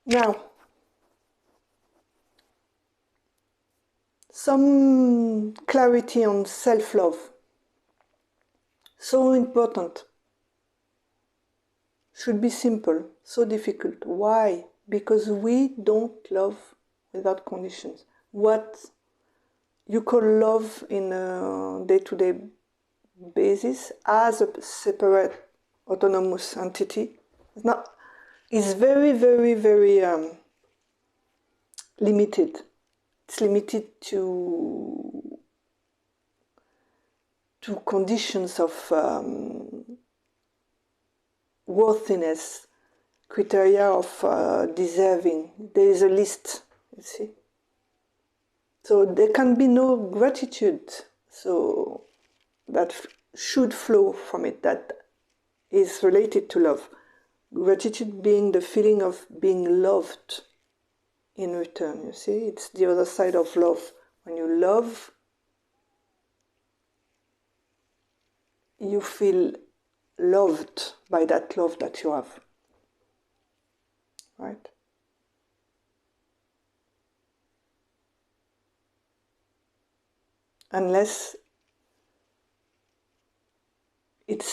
Now, some clarity on self-love. So important. Should be simple, so difficult. Why? Because we don't love without conditions. What you call love in a day-to-day basis as a separate autonomous entity is very, very, very limited. It's limited to conditions of worthiness, criteria of deserving. There is a list, you see. So there can be no gratitude, so that should flow from it, that is related to love. Gratitude being the feeling of being loved in return, you see. It's the other side of love. When you love, you feel loved by that love that you have, right? Unless it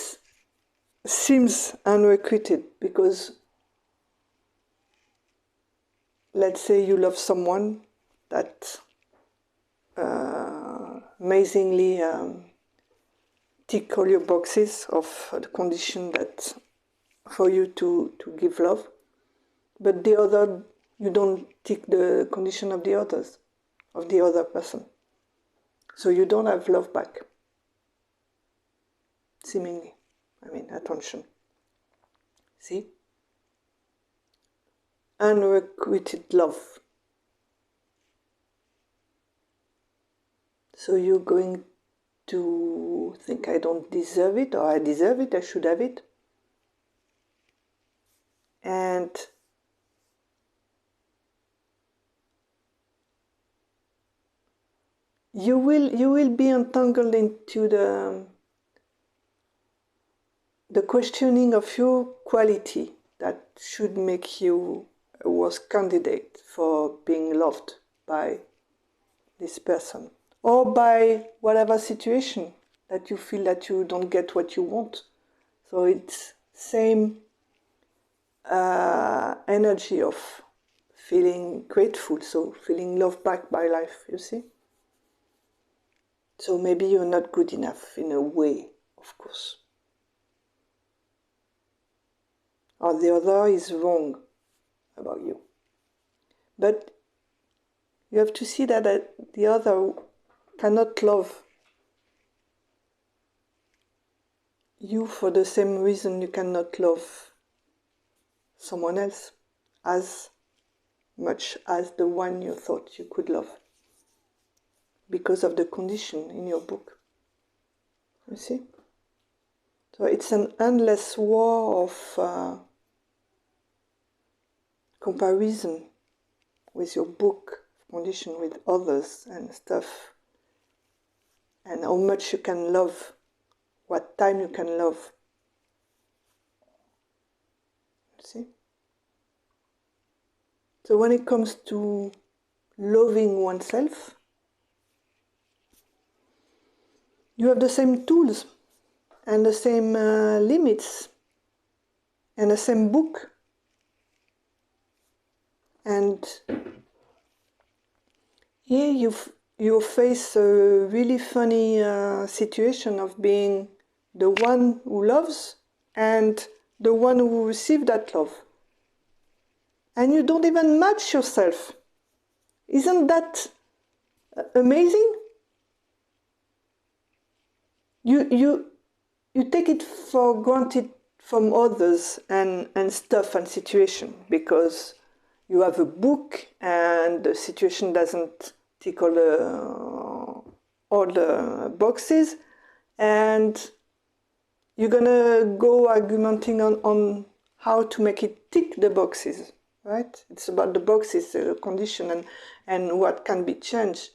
seems unrequited, because let's say you love someone that amazingly tick all your boxes of the condition that for you to give love, but the other, you don't tick the condition of the others, of the other person. So you don't have love back, seemingly. I mean, attention. See? Unrequited love. So you're going to think, I don't deserve it, or I deserve it, I should have it. And you will be entangled into the questioning of your quality that should make you a worse candidate for being loved by this person, or by whatever situation that you feel that you don't get what you want. So it's same energy of feeling grateful, so feeling loved back by life, you see. So maybe you're not good enough in a way, of course. Or the other is wrong about you. But you have to see that the other cannot love you for the same reason you cannot love someone else as much as the one you thought you could love, because of the condition in your book. You see? So it's an endless war of comparison with your book, condition with others and stuff, and how much you can love, what time you can love. You see? So when it comes to loving oneself, you have the same tools and the same limits and the same book. And here you face a really funny situation of being the one who loves and the one who received that love. And you don't even match yourself. Isn't that amazing? You take it for granted from others and stuff and situation, because you have a book and the situation doesn't tick all the boxes, and you're gonna go argumenting on how to make it tick the boxes, right? It's about the boxes, the condition, and what can be changed.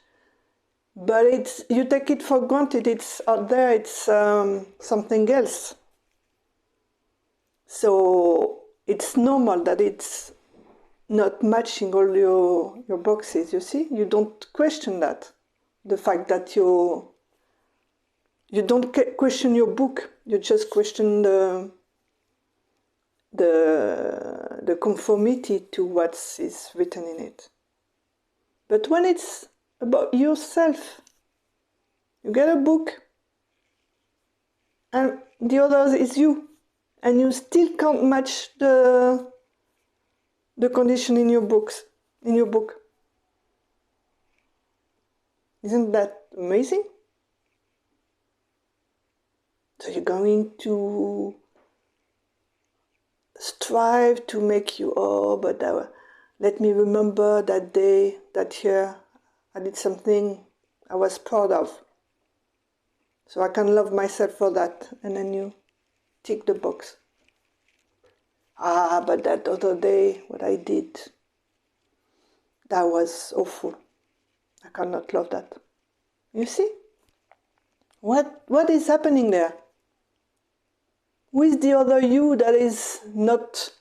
But you take it for granted, it's out there, it's something else. So it's normal that it's not matching all your boxes, you see? You don't question that. The fact that you don't question your book, you just question the conformity to what is written in it. But when it's about yourself, you get a book and the other is you, and you still can't match the condition in your book. Isn't that amazing? So you're going to strive to make you, let me remember that day, that year, I did something I was proud of. So I can love myself for that. And then you tick the box. But that other day, what I did, that was awful. I cannot love that. You see? What is happening there? With the other you that is not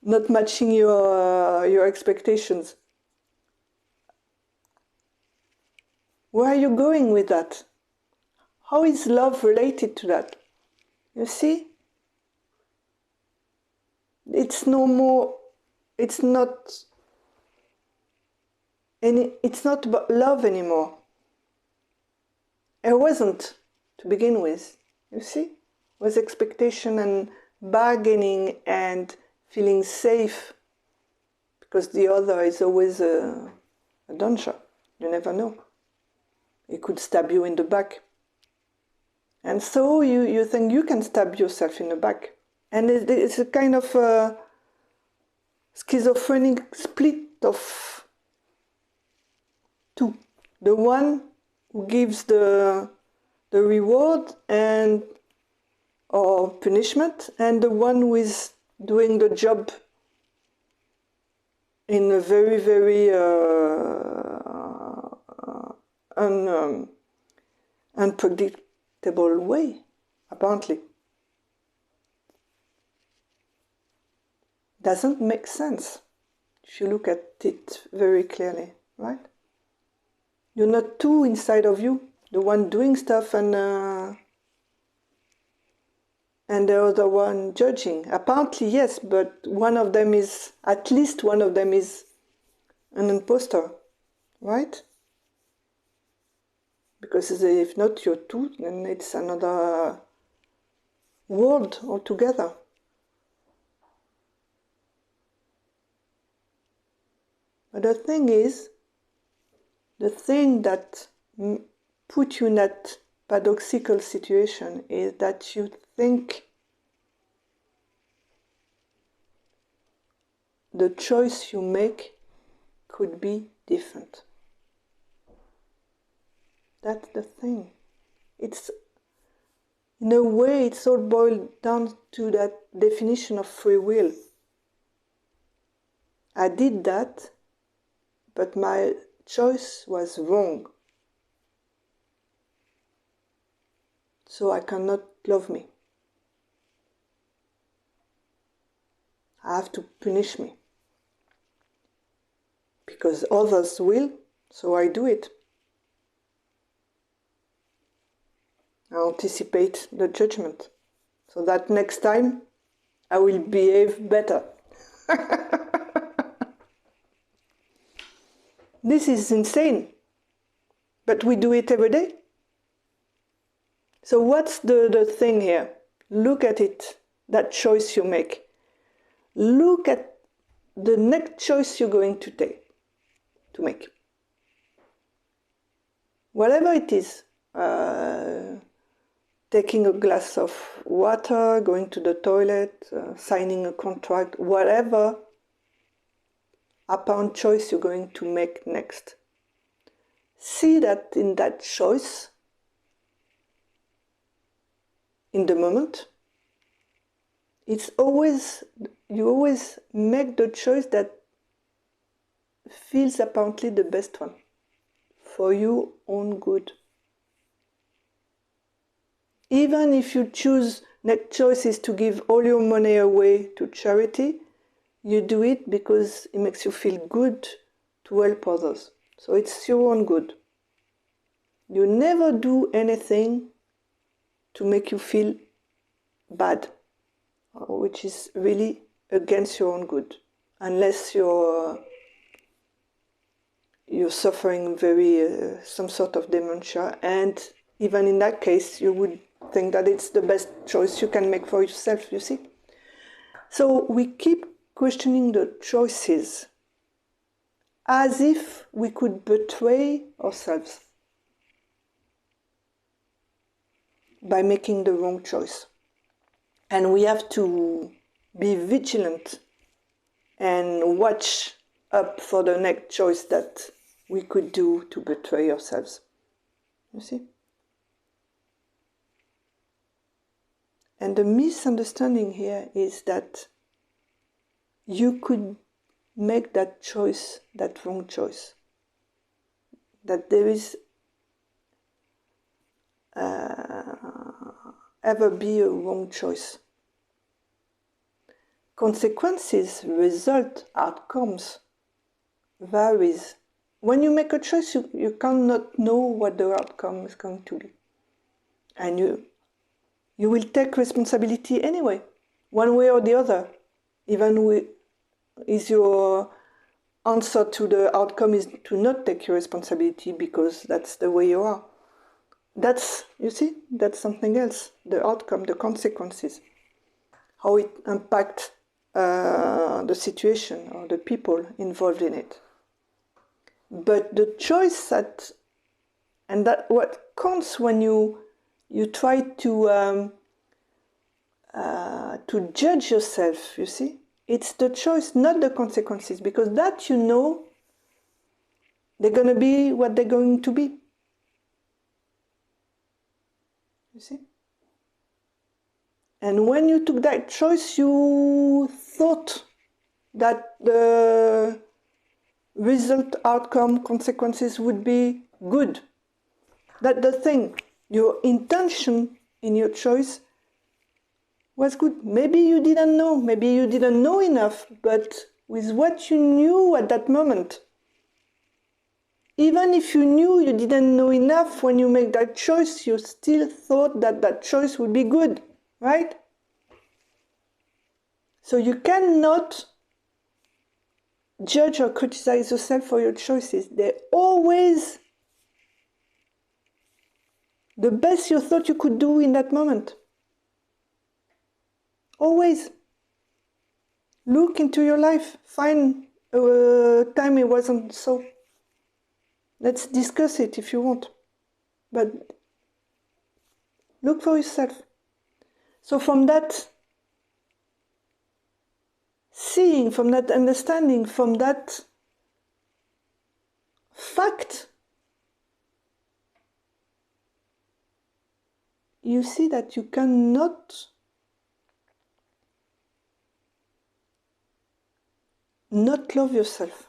not matching your expectations. Where are you going with that? How is love related to that? You see? It's no more, it's not about love anymore. It wasn't to begin with, you see? It was expectation and bargaining and feeling safe, because the other is always a danger. You never know. It could stab you in the back. And so you think you can stab yourself in the back. And it's a kind of schizophrenic split of two. The one who gives the reward and or punishment, and the one who is doing the job in a very, very unpredictable way, apparently. Doesn't make sense if you look at it very clearly, right? You're not two inside of you, the one doing stuff and the other one judging. Apparently, yes, but at least one of them is an imposter, right? Because if not you're two, then it's another world altogether. But the thing is, the thing that put you in that paradoxical situation is that you think the choice you make could be different. That's the thing. It's, in a way, it's all boiled down to that definition of free will. I did that, but my choice was wrong. So I cannot love me. I have to punish me. Because others will, so I do it. I anticipate the judgment, so that next time I will behave better. This is insane, but we do it every day. So what's the thing here? Look at it, that choice you make. Look at the next choice you're going to make. Whatever it is, taking a glass of water, going to the toilet, signing a contract, whatever apparent choice you're going to make next. See that in that choice, in the moment, you always make the choice that feels apparently the best one for your own good. Even if you choose, next choice is to give all your money away to charity, You do it because it makes you feel good to help others. So it's your own good. You never do anything to make you feel bad, which is really against your own good, unless you're suffering some sort of dementia, and even in that case you would think that it's the best choice you can make for yourself, you see. So we keep questioning the choices as if we could betray ourselves by making the wrong choice. And we have to be vigilant and watch up for the next choice that we could do to betray ourselves. You see? And the misunderstanding here is that you could make that choice, that wrong choice. That there is ever be a wrong choice. Consequences, result, outcomes varies. When you make a choice, you cannot know what the outcome is going to be. And you will take responsibility anyway, one way or the other. Even is your answer to the outcome is to not take your responsibility because that's the way you are. That's, you see, that's something else. The outcome, the consequences, how it impacts the situation or the people involved in it. But the choice and that what counts when you try to judge yourself, you see, it's the choice, not the consequences, because that you know they're going to be what they're going to be. You see? And when you took that choice, you thought that the result, outcome, consequences would be good. That the thing, your intention in your choice was good. Maybe you didn't know enough, but with what you knew at that moment, even if you knew you didn't know enough when you make that choice, you still thought that that choice would be good, right? So you cannot judge or criticize yourself for your choices. They're always the best you thought you could do in that moment. Always. Look into your life. Find a time it wasn't so. Let's discuss it if you want. But look for yourself. So from that seeing, from that understanding, from that fact, you see that you cannot not love yourself.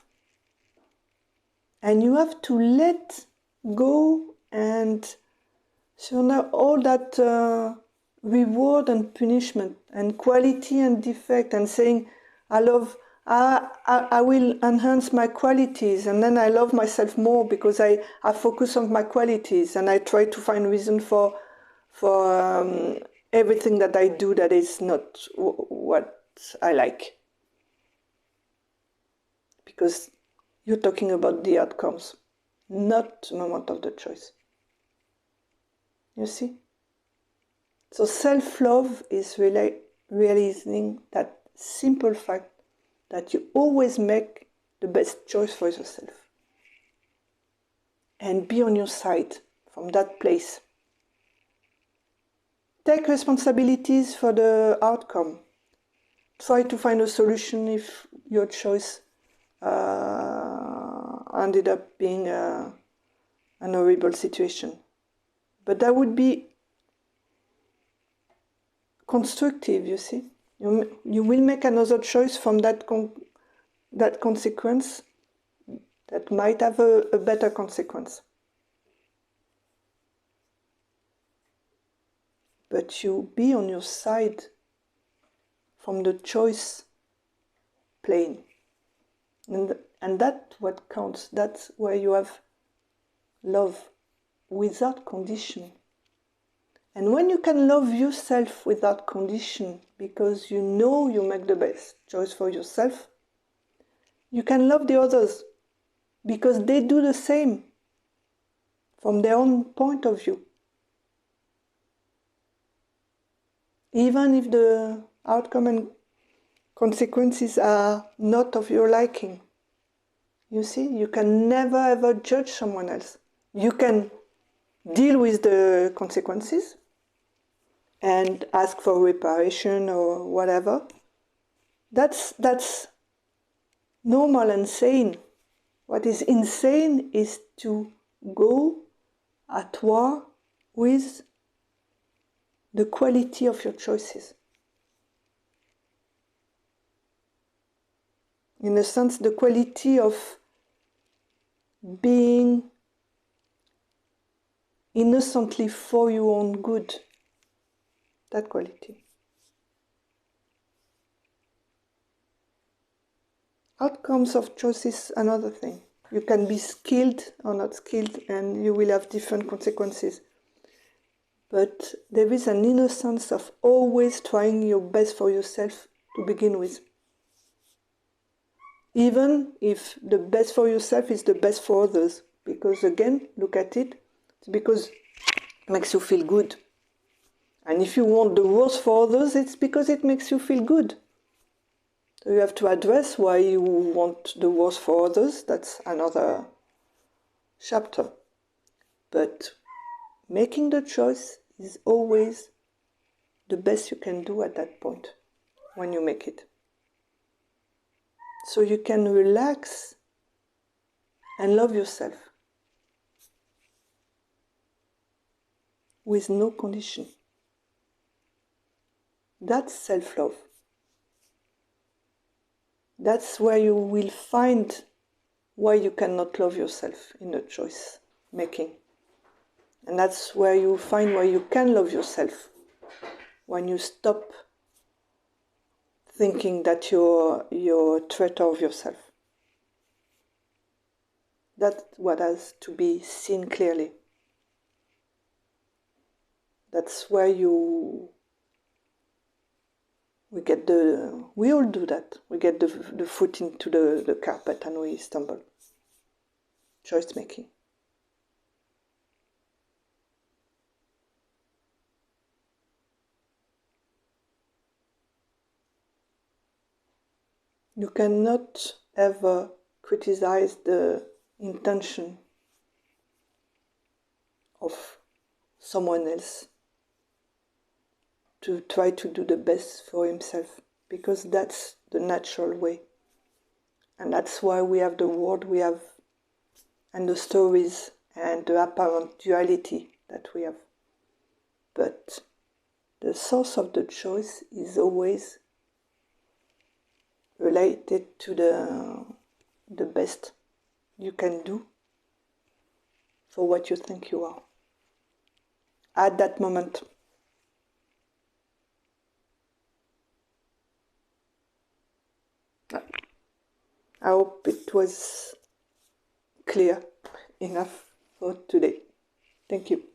And you have to let go and surrender all that reward and punishment and quality and defect, and saying, I will enhance my qualities, and then I love myself more because I focus on my qualities and I try to find reason for everything that I do that is not what I like. Because you're talking about the outcomes, not the moment of the choice. You see? So self-love is really realizing that simple fact that you always make the best choice for yourself. And be on your side from that place. Take responsibilities for the outcome. Try to find a solution if your choice ended up being an horrible situation. But that would be constructive, you see. You will make another choice from that consequence that might have a better consequence. But you be on your side from the choice plain. And that's what counts. That's where you have love without condition. And when you can love yourself without condition, because you know you make the best choice for yourself, you can love the others because they do the same from their own point of view. Even if the outcome and consequences are not of your liking. You see, you can never ever judge someone else. You can deal with the consequences and ask for reparation or whatever. That's normal and sane. What is insane is to go at war with the quality of your choices. In a sense, the quality of being innocently for your own good. That quality. Outcomes of choices, another thing. You can be skilled or not skilled, and you will have different consequences. But there is an innocence of always trying your best for yourself to begin with. Even if the best for yourself is the best for others. Because again, look at it, it's because it makes you feel good. And if you want the worst for others, it's because it makes you feel good. So you have to address why you want the worst for others. That's another chapter. But making the choice is always the best you can do at that point when you make it. So you can relax and love yourself with no condition. That's self-love. That's where you will find why you cannot love yourself in the choice making. And that's where you find why you can love yourself, when you stop thinking that you're a traitor of yourself. That's what has to be seen clearly. That's where we all do that. We get the foot into the carpet and we stumble. Choice making. You cannot ever criticize the intention of someone else to try to do the best for himself, because that's the natural way. And that's why we have the world we have, and the stories, and the apparent duality that we have. But the source of the choice is always related to the best you can do for what you think you are at that moment. I hope it was clear enough for today. Thank you.